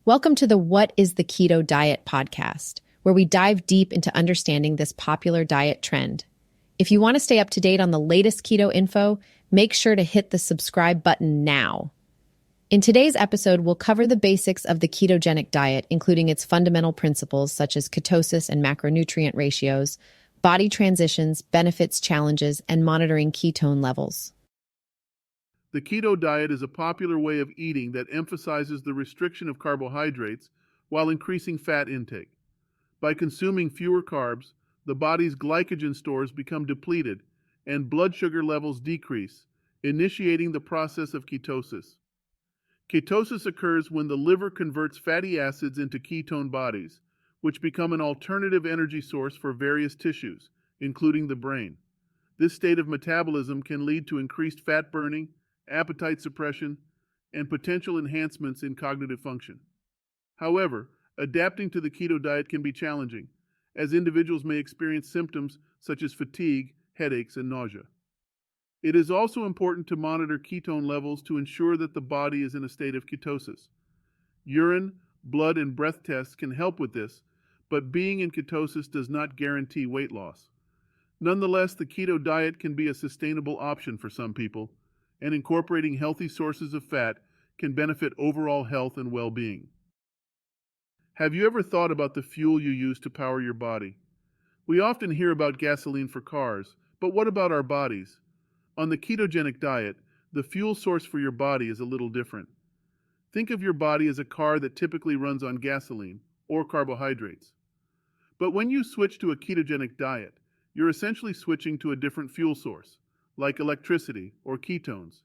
Welcome to the What is the Keto Diet podcast, where we dive deep into understanding this popular diet trend. If you want to stay up to date on the latest keto info, make sure to hit the subscribe button now. In today's episode, we'll cover the basics of the ketogenic diet, including its fundamental principles such as ketosis and macronutrient ratios, body transitions, benefits, challenges, and monitoring ketone levels. The keto diet is a popular way of eating that emphasizes the restriction of carbohydrates while increasing fat intake. By consuming fewer carbs, the body's glycogen stores become depleted and blood sugar levels decrease, initiating the process of ketosis. Ketosis occurs when the liver converts fatty acids into ketone bodies, which become an alternative energy source for various tissues, including the brain. This state of metabolism can lead to increased fat burning, appetite suppression, and potential enhancements in cognitive function. However, adapting to the keto diet can be challenging, as individuals may experience symptoms such as fatigue, headaches, and nausea. It is also important to monitor ketone levels to ensure that the body is in a state of ketosis. Urine, blood, and breath tests can help with this, but being in ketosis does not guarantee weight loss. Nonetheless, the keto diet can be a sustainable option for some people, and incorporating healthy sources of fat can benefit overall health and well-being. Have you ever thought about the fuel you use to power your body? We often hear about gasoline for cars, but what about our bodies? On the ketogenic diet, the fuel source for your body is a little different. Think of your body as a car that typically runs on gasoline or carbohydrates. But when you switch to a ketogenic diet, you're essentially switching to a different fuel source, like electricity or ketones,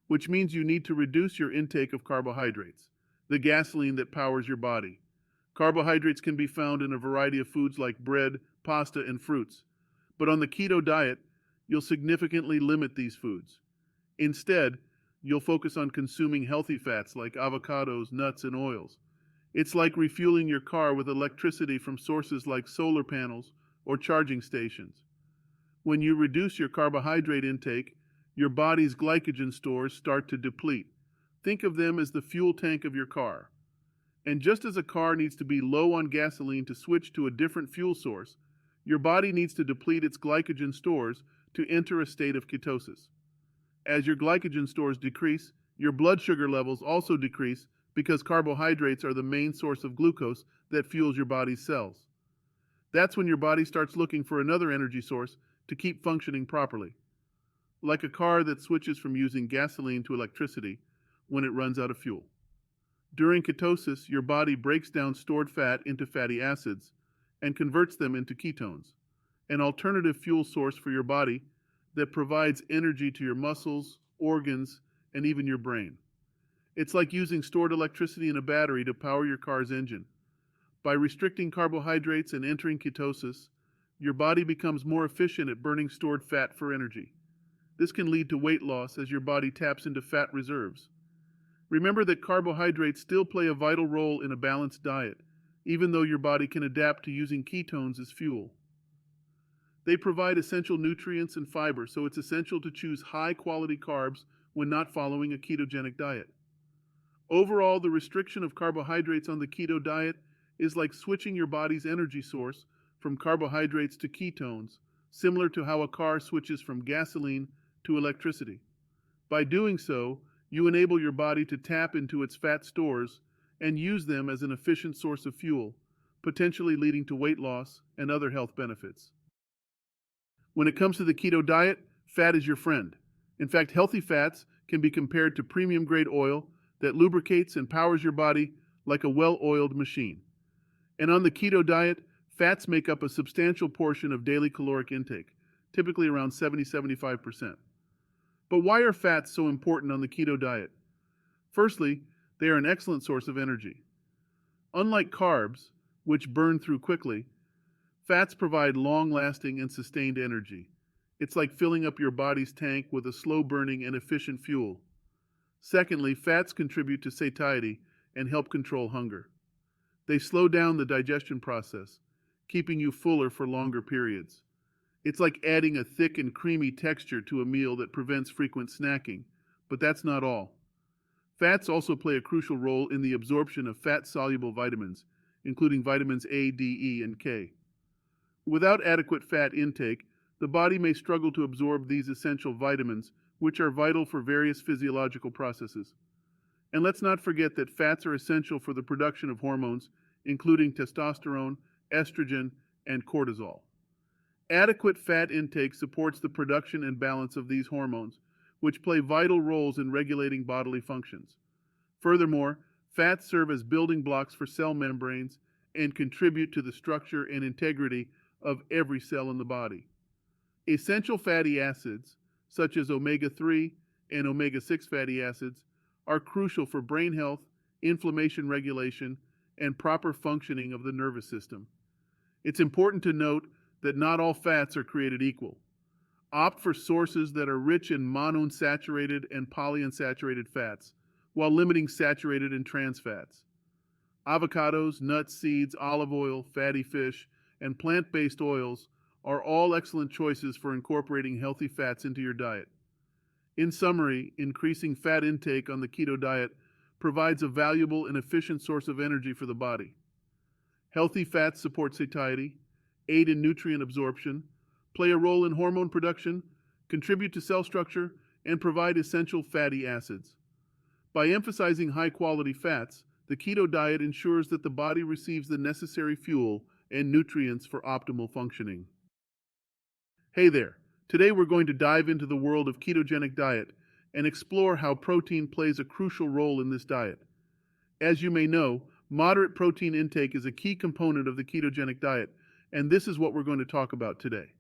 which means you need to reduce your intake of carbohydrates, the gasoline that powers your body. Carbohydrates can be found in a variety of foods like bread, pasta, and fruits. But on the keto diet, you'll significantly limit these foods. Instead, you'll focus on consuming healthy fats like avocados, nuts, and oils. It's like refueling your car with electricity from sources like solar panels or charging stations. When you reduce your carbohydrate intake, your body's glycogen stores start to deplete. Think of them as the fuel tank of your car. And just as a car needs to be low on gasoline to switch to a different fuel source, your body needs to deplete its glycogen stores to enter a state of ketosis. As your glycogen stores decrease, your blood sugar levels also decrease because carbohydrates are the main source of glucose that fuels your body's cells. That's when your body starts looking for another energy source to keep functioning properly, like a car that switches from using gasoline to electricity when it runs out of fuel. During ketosis, your body breaks down stored fat into fatty acids and converts them into ketones, an alternative fuel source for your body that provides energy to your muscles, organs, and even your brain. It's like using stored electricity in a battery to power your car's engine. By restricting carbohydrates and entering ketosis, your body becomes more efficient at burning stored fat for energy. This can lead to weight loss as your body taps into fat reserves. Remember that carbohydrates still play a vital role in a balanced diet, even though your body can adapt to using ketones as fuel. They provide essential nutrients and fiber, so it's essential to choose high-quality carbs when not following a ketogenic diet. Overall, the restriction of carbohydrates on the keto diet is like switching your body's energy source from carbohydrates to ketones, similar to how a car switches from gasoline to electricity. By doing so, you enable your body to tap into its fat stores and use them as an efficient source of fuel, potentially leading to weight loss and other health benefits. When it comes to the keto diet, fat is your friend. In fact, healthy fats can be compared to premium-grade oil that lubricates and powers your body like a well-oiled machine. And on the keto diet, fats make up a substantial portion of daily caloric intake, typically around 70-75%. But why are fats so important on the keto diet? Firstly, they are an excellent source of energy. Unlike carbs, which burn through quickly, fats provide long-lasting and sustained energy. It's like filling up your body's tank with a slow-burning and efficient fuel. Secondly, fats contribute to satiety and help control hunger. They slow down the digestion process, keeping you fuller for longer periods. It's like adding a thick and creamy texture to a meal that prevents frequent snacking, but that's not all. Fats also play a crucial role in the absorption of fat-soluble vitamins, including vitamins A, D, E, and K. Without adequate fat intake, the body may struggle to absorb these essential vitamins, which are vital for various physiological processes. And let's not forget that fats are essential for the production of hormones, including testosterone, estrogen, and cortisol. Adequate fat intake supports the production and balance of these hormones, which play vital roles in regulating bodily functions. Furthermore, fats serve as building blocks for cell membranes and contribute to the structure and integrity of every cell in the body. Essential fatty acids, such as omega-3 and omega-6 fatty acids, are crucial for brain health, inflammation regulation, and proper functioning of the nervous system. It's important to note that not all fats are created equal. Opt for sources that are rich in monounsaturated and polyunsaturated fats, while limiting saturated and trans fats. Avocados, nuts, seeds, olive oil, fatty fish, and plant-based oils are all excellent choices for incorporating healthy fats into your diet. In summary, increasing fat intake on the keto diet provides a valuable and efficient source of energy for the body. Healthy fats support satiety, aid in nutrient absorption, play a role in hormone production, contribute to cell structure, and provide essential fatty acids. By emphasizing high-quality fats, the keto diet ensures that the body receives the necessary fuel and nutrients for optimal functioning. Hey there! Today we're going to dive into the world of ketogenic diet and explore how protein plays a crucial role in this diet. As you may know, moderate protein intake is a key component of the ketogenic diet, and this is what we're going to talk about today.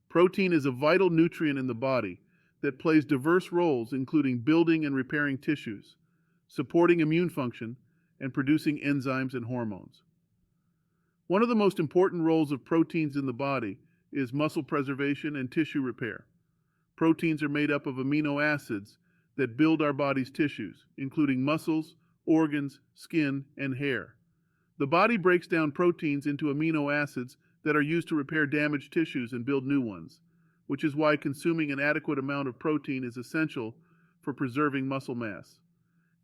Protein is a vital nutrient in the body that plays diverse roles, including building and repairing tissues, supporting immune function, and producing enzymes and hormones. One of the most important roles of proteins in the body is muscle preservation and tissue repair. Proteins are made up of amino acids that build our body's tissues, including muscles, organs, skin, and hair. The body breaks down proteins into amino acids that are used to repair damaged tissues and build new ones, which is why consuming an adequate amount of protein is essential for preserving muscle mass.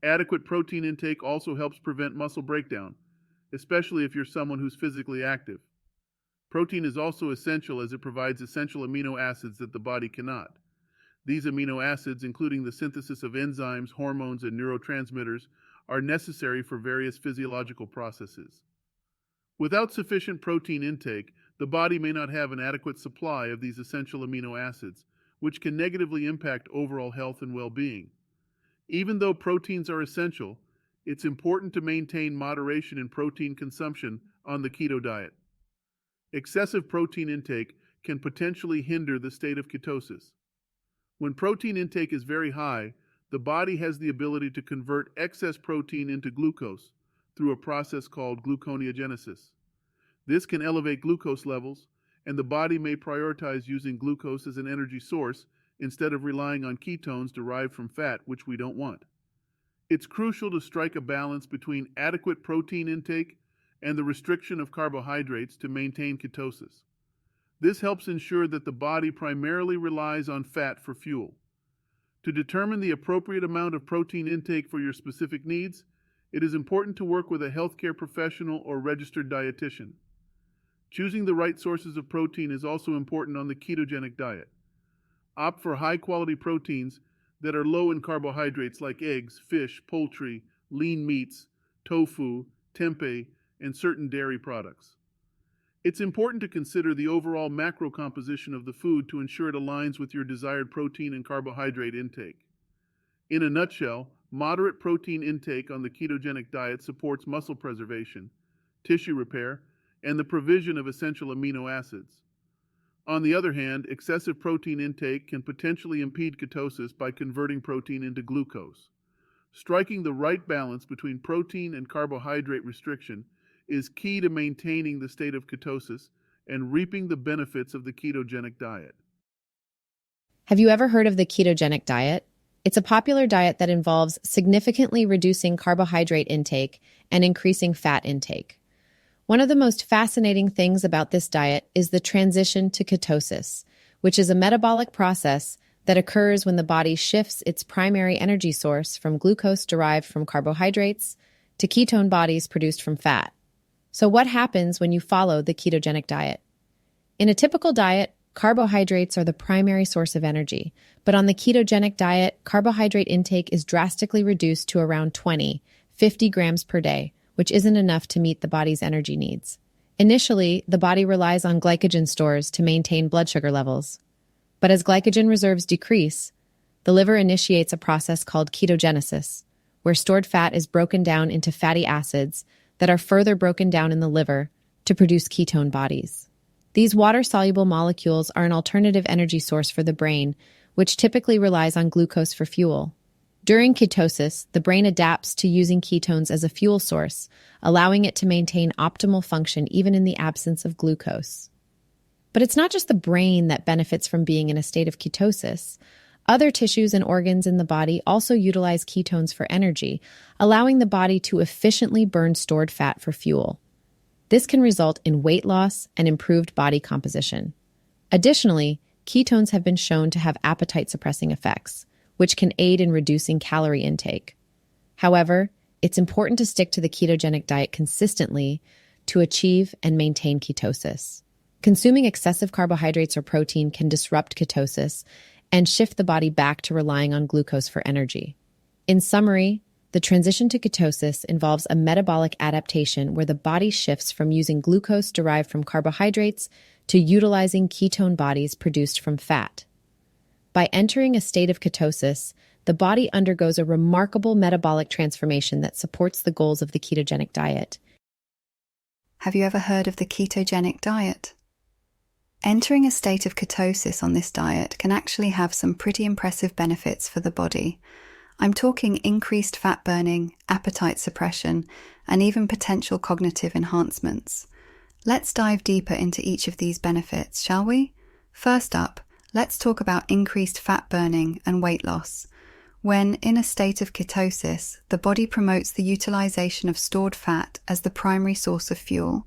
Adequate protein intake also helps prevent muscle breakdown, especially if you're someone who's physically active. Protein is also essential as it provides essential amino acids that the body cannot. These amino acids, including the synthesis of enzymes, hormones, and neurotransmitters, are necessary for various physiological processes. Without sufficient protein intake, the body may not have an adequate supply of these essential amino acids, which can negatively impact overall health and well-being. Even though proteins are essential, it's important to maintain moderation in protein consumption on the keto diet. Excessive protein intake can potentially hinder the state of ketosis. When protein intake is very high, the body has the ability to convert excess protein into glucose through a process called gluconeogenesis. This can elevate glucose levels, and the body may prioritize using glucose as an energy source instead of relying on ketones derived from fat, which we don't want. It's crucial to strike a balance between adequate protein intake and the restriction of carbohydrates to maintain ketosis. This helps ensure that the body primarily relies on fat for fuel. To determine the appropriate amount of protein intake for your specific needs, it is important to work with a healthcare professional or registered dietitian. Choosing the right sources of protein is also important on the ketogenic diet. Opt for high-quality proteins that are low in carbohydrates like eggs, fish, poultry, lean meats, tofu, tempeh, and certain dairy products. It's important to consider the overall macro composition of the food to ensure it aligns with your desired protein and carbohydrate intake. In a nutshell, moderate protein intake on the ketogenic diet supports muscle preservation, tissue repair, and the provision of essential amino acids. On the other hand, excessive protein intake can potentially impede ketosis by converting protein into glucose. Striking the right balance between protein and carbohydrate restriction is key to maintaining the state of ketosis and reaping the benefits of the ketogenic diet. Have you ever heard of the ketogenic diet? It's a popular diet that involves significantly reducing carbohydrate intake and increasing fat intake. One of the most fascinating things about this diet is the transition to ketosis, which is a metabolic process that occurs when the body shifts its primary energy source from glucose derived from carbohydrates to ketone bodies produced from fat. So what happens when you follow the ketogenic diet? In a typical diet, carbohydrates are the primary source of energy, but on the ketogenic diet, carbohydrate intake is drastically reduced to around 50 grams per day, which isn't enough to meet the body's energy needs. Initially, the body relies on glycogen stores to maintain blood sugar levels. But as glycogen reserves decrease, the liver initiates a process called ketogenesis, where stored fat is broken down into fatty acids that are further broken down in the liver to produce ketone bodies. These water-soluble molecules are an alternative energy source for the brain, which typically relies on glucose for fuel. During ketosis, the brain adapts to using ketones as a fuel source, allowing it to maintain optimal function even in the absence of glucose. But it's not just the brain that benefits from being in a state of ketosis. Other tissues and organs in the body also utilize ketones for energy, allowing the body to efficiently burn stored fat for fuel. This can result in weight loss and improved body composition. Additionally, ketones have been shown to have appetite-suppressing effects, which can aid in reducing calorie intake. However, it's important to stick to the ketogenic diet consistently to achieve and maintain ketosis. Consuming excessive carbohydrates or protein can disrupt ketosis and shift the body back to relying on glucose for energy. In summary, the transition to ketosis involves a metabolic adaptation where the body shifts from using glucose derived from carbohydrates to utilizing ketone bodies produced from fat. By entering a state of ketosis, the body undergoes a remarkable metabolic transformation that supports the goals of the ketogenic diet. Have you ever heard of the ketogenic diet? Entering a state of ketosis on this diet can actually have some pretty impressive benefits for the body. I'm talking increased fat burning, appetite suppression, and even potential cognitive enhancements. Let's dive deeper into each of these benefits, shall we? First up, let's talk about increased fat burning and weight loss. When in a state of ketosis, the body promotes the utilization of stored fat as the primary source of fuel.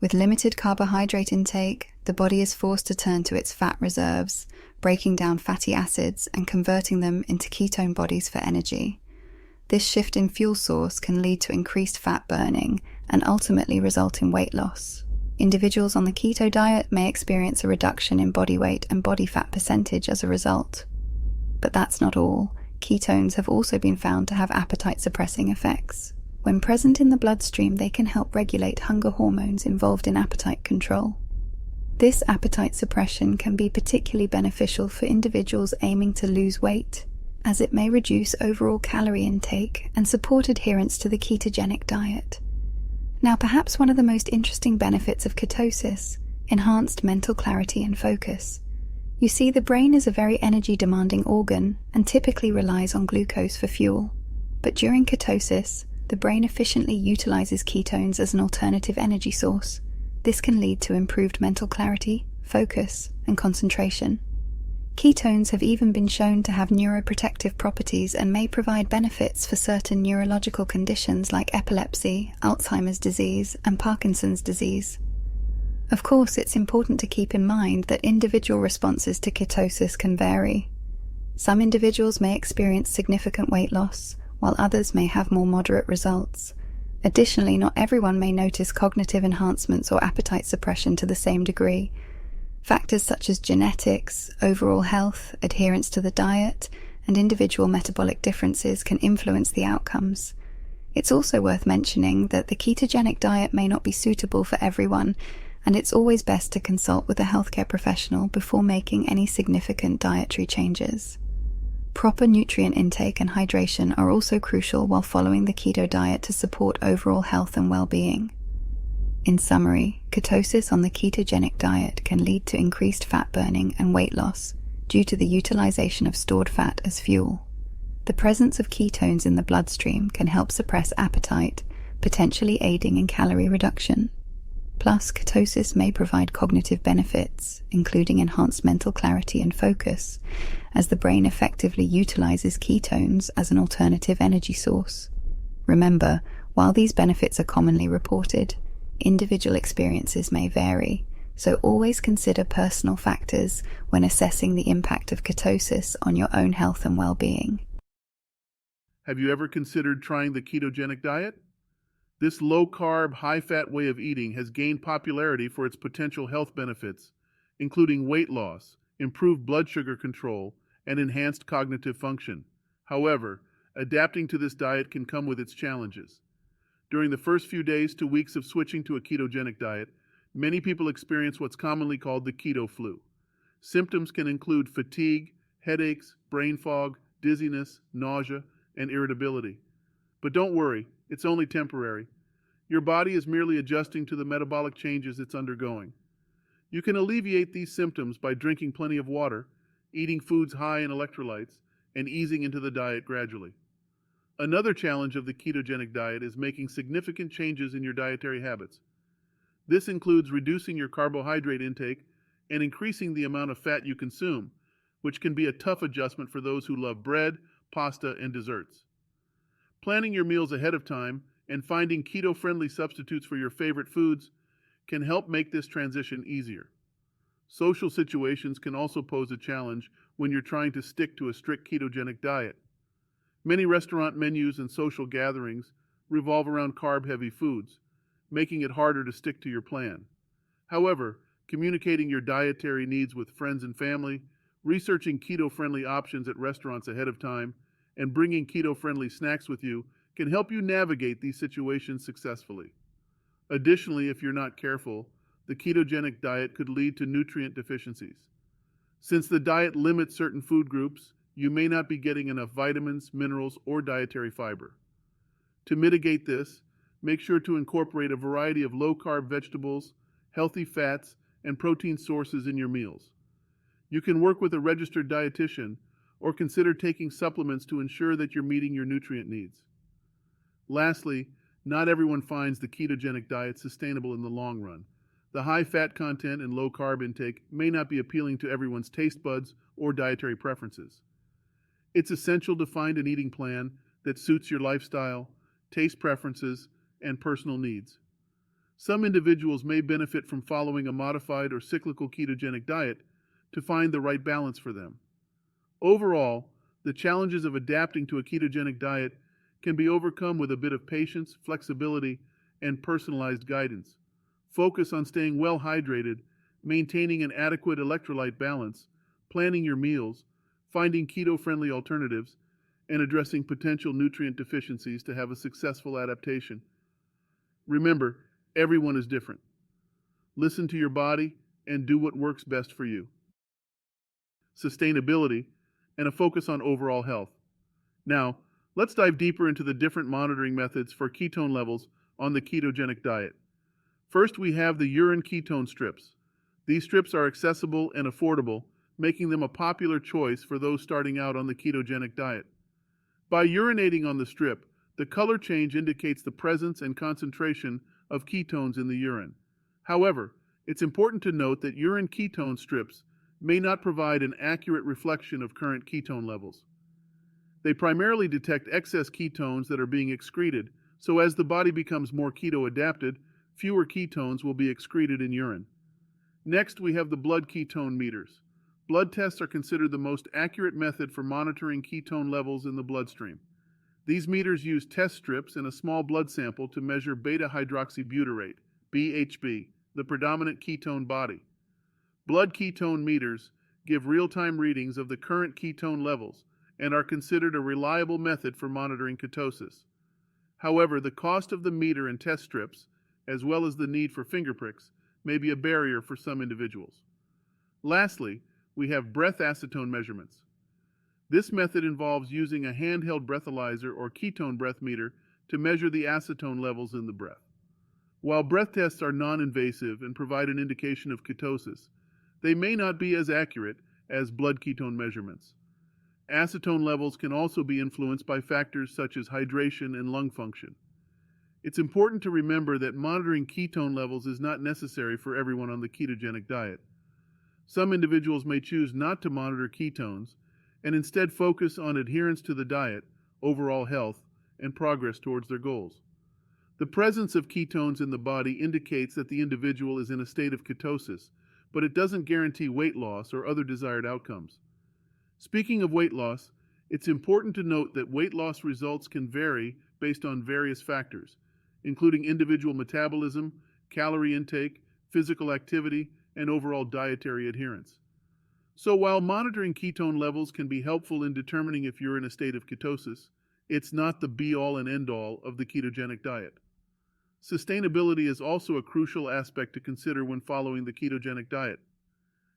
With limited carbohydrate intake, the body is forced to turn to its fat reserves, breaking down fatty acids and converting them into ketone bodies for energy. This shift in fuel source can lead to increased fat burning and ultimately result in weight loss. Individuals on the keto diet may experience a reduction in body weight and body fat percentage as a result. But that's not all. Ketones have also been found to have appetite-suppressing effects. When present in the bloodstream, they can help regulate hunger hormones involved in appetite control. This appetite suppression can be particularly beneficial for individuals aiming to lose weight, as it may reduce overall calorie intake and support adherence to the ketogenic diet. Now, perhaps one of the most interesting benefits of ketosis, enhanced mental clarity and focus. You see, the brain is a very energy-demanding organ and typically relies on glucose for fuel. But during ketosis, the brain efficiently utilizes ketones as an alternative energy source. This can lead to improved mental clarity, focus, and concentration. Ketones have even been shown to have neuroprotective properties and may provide benefits for certain neurological conditions like epilepsy, Alzheimer's disease, and Parkinson's disease. Of course, it's important to keep in mind that individual responses to ketosis can vary. Some individuals may experience significant weight loss, while others may have more moderate results. Additionally, not everyone may notice cognitive enhancements or appetite suppression to the same degree. Factors such as genetics, overall health, adherence to the diet, and individual metabolic differences can influence the outcomes. It's also worth mentioning that the ketogenic diet may not be suitable for everyone, and it's always best to consult with a healthcare professional before making any significant dietary changes. Proper nutrient intake and hydration are also crucial while following the keto diet to support overall health and well-being. In summary, ketosis on the ketogenic diet can lead to increased fat burning and weight loss due to the utilization of stored fat as fuel. The presence of ketones in the bloodstream can help suppress appetite, potentially aiding in calorie reduction. Plus, ketosis may provide cognitive benefits, including enhanced mental clarity and focus, as the brain effectively utilizes ketones as an alternative energy source. Remember, while these benefits are commonly reported, individual experiences may vary, So always consider personal factors when assessing the impact of ketosis on your own health and well-being. Have you ever considered trying the ketogenic diet? This low-carb, high-fat way of eating has gained popularity for its potential health benefits, including weight loss, improved blood sugar control, and enhanced cognitive function. However, adapting to this diet can come with its challenges. During the first few days to weeks of switching to a ketogenic diet, many people experience what's commonly called the keto flu. Symptoms can include fatigue, headaches, brain fog, dizziness, nausea, and irritability. But don't worry, it's only temporary. Your body is merely adjusting to the metabolic changes it's undergoing. You can alleviate these symptoms by drinking plenty of water, eating foods high in electrolytes, and easing into the diet gradually. Another challenge of the ketogenic diet is making significant changes in your dietary habits. This includes reducing your carbohydrate intake and increasing the amount of fat you consume, which can be a tough adjustment for those who love bread, pasta, and desserts. Planning your meals ahead of time and finding keto-friendly substitutes for your favorite foods can help make this transition easier. Social situations can also pose a challenge when you're trying to stick to a strict ketogenic diet. Many restaurant menus and social gatherings revolve around carb-heavy foods, making it harder to stick to your plan. However, communicating your dietary needs with friends and family, researching keto-friendly options at restaurants ahead of time, and bringing keto-friendly snacks with you can help you navigate these situations successfully. Additionally, if you're not careful, the ketogenic diet could lead to nutrient deficiencies. Since the diet limits certain food groups, you may not be getting enough vitamins, minerals, or dietary fiber. To mitigate this, make sure to incorporate a variety of low-carb vegetables, healthy fats, and protein sources in your meals. You can work with a registered dietitian or consider taking supplements to ensure that you're meeting your nutrient needs. Lastly, not everyone finds the ketogenic diet sustainable in the long run. The high fat content and low carb intake may not be appealing to everyone's taste buds or dietary preferences. It's essential to find an eating plan that suits your lifestyle, taste preferences, and personal needs. Some individuals may benefit from following a modified or cyclical ketogenic diet to find the right balance for them. Overall, the challenges of adapting to a ketogenic diet can be overcome with a bit of patience, flexibility, and personalized guidance. Focus on staying well hydrated, maintaining an adequate electrolyte balance, planning your meals, finding keto-friendly alternatives, and addressing potential nutrient deficiencies to have a successful adaptation. Remember, everyone is different. Listen to your body and do what works best for you. Sustainability and a focus on overall health. Now, let's dive deeper into the different monitoring methods for ketone levels on the ketogenic diet. First, we have the urine ketone strips. These strips are accessible and affordable, making them a popular choice for those starting out on the ketogenic diet. By urinating on the strip, the color change indicates the presence and concentration of ketones in the urine. However, it's important to note that urine ketone strips may not provide an accurate reflection of current ketone levels. They primarily detect excess ketones that are being excreted, so as the body becomes more keto adapted, fewer ketones will be excreted in urine. Next, we have the blood ketone meters. Blood tests are considered the most accurate method for monitoring ketone levels in the bloodstream. These meters use test strips and a small blood sample to measure beta-hydroxybutyrate, BHB, the predominant ketone body. Blood ketone meters give real-time readings of the current ketone levels and are considered a reliable method for monitoring ketosis. However, the cost of the meter and test strips, as well as the need for finger pricks, may be a barrier for some individuals. Lastly, we have breath acetone measurements. This method involves using a handheld breathalyzer or ketone breath meter to measure the acetone levels in the breath. While breath tests are non-invasive and provide an indication of ketosis, they may not be as accurate as blood ketone measurements. Acetone levels can also be influenced by factors such as hydration and lung function. It's important to remember that monitoring ketone levels is not necessary for everyone on the ketogenic diet. Some individuals may choose not to monitor ketones and instead focus on adherence to the diet, overall health, and progress towards their goals. The presence of ketones in the body indicates that the individual is in a state of ketosis, but it doesn't guarantee weight loss or other desired outcomes. Speaking of weight loss, it's important to note that weight loss results can vary based on various factors, including individual metabolism, calorie intake, physical activity, and overall dietary adherence. So while monitoring ketone levels can be helpful in determining if you're in a state of ketosis, it's not the be-all and end-all of the ketogenic diet. Sustainability is also a crucial aspect to consider when following the ketogenic diet.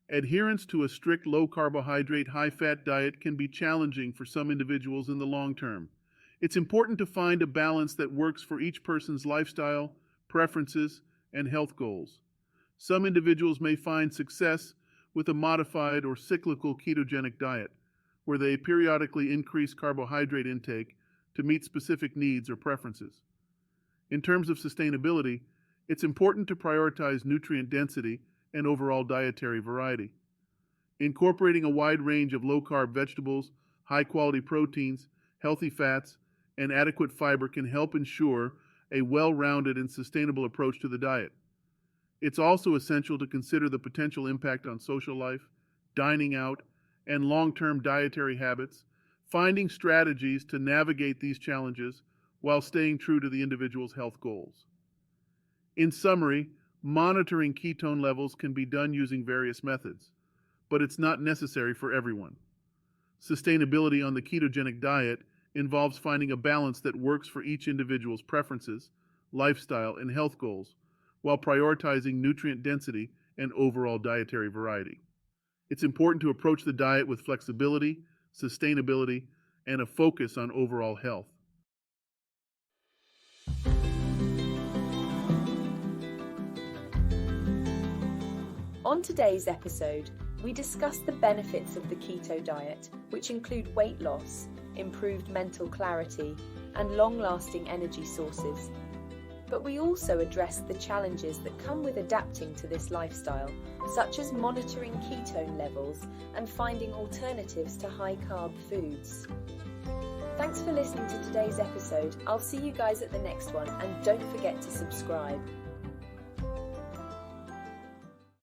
Adherence to a strict low-carbohydrate, high-fat diet can be challenging for some individuals in the long term. It's important to find a balance that works for each person's lifestyle, preferences, and health goals. Some individuals may find success with a modified or cyclical ketogenic diet, where they periodically increase carbohydrate intake to meet specific needs or preferences. In terms of sustainability, it's important to prioritize nutrient density and overall dietary variety. Incorporating a wide range of low-carb vegetables, high-quality proteins, healthy fats, and adequate fiber can help ensure a well-rounded and sustainable approach to the diet. It's also essential to consider the potential impact on social life, dining out, and long-term dietary habits, finding strategies to navigate these challenges while staying true to the individual's health goals. In summary, monitoring ketone levels can be done using various methods, but it's not necessary for everyone. Sustainability on the ketogenic diet involves finding a balance that works for each individual's preferences, lifestyle, and health goals, while prioritizing nutrient density and overall dietary variety. It's important to approach the diet with flexibility, sustainability, and a focus on overall health. On today's episode, we discuss the benefits of the keto diet, which include weight loss, improved mental clarity, and long-lasting energy sources. But we also address the challenges that come with adapting to this lifestyle, such as monitoring ketone levels and finding alternatives to high-carb foods. Thanks for listening to today's episode. I'll see you guys at the next one, and don't forget to subscribe.